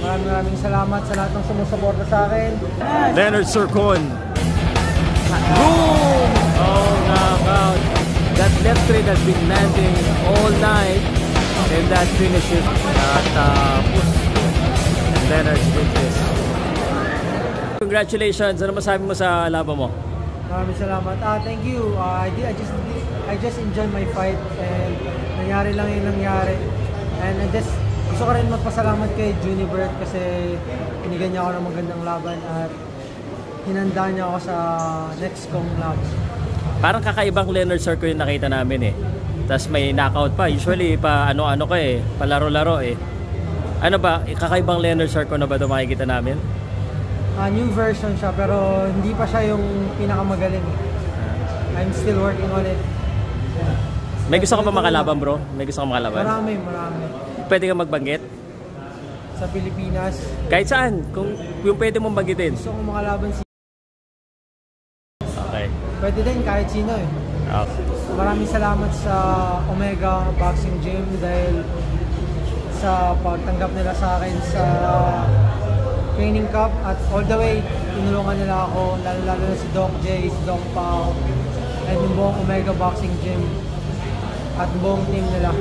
Maraming salamat sa lahat ng sumusuporta sa akin. Leonard Zircon. Boom! Oh, knockout. That left straight has been landing all night. And that finishes push. And Leonard wins this. Congratulations. Ano masabi mo sa laban mo? Maraming salamat. Thank you. I just enjoyed my fight and nangyari lang yung nangyari. And gusto ko rin magpasalamat kay Junibert kasi binigyan niya ako ng magandang laban at hinanda niya ako sa next kong laban. Parang kakaibang Leonard Zircon yung nakita namin eh. Tapos may knockout pa. Usually pa ano-ano ka eh. Palaro-laro eh. Ano ba? Kakaibang Leonard Zircon na ba ito makikita namin? New version siya pero hindi pa siya yung pinakamagaling. I'm still working on it. May gusto ka pa makalaban bro? May gusto ka makalaban? Marami. Pwede ka magbanggit? Sa Pilipinas. Kahit saan? Kung pwede mong banggitin. Gusto kong makalaban si... Okay. Pwede din kahit sino eh. Okay. Maraming salamat sa Omega Boxing Gym dahil sa pagtanggap nila sa akin sa training cup at all the way tinulungan nila ako lalo na si Doc J, si Doc Pao and yung buong Omega Boxing Gym at buong team nila.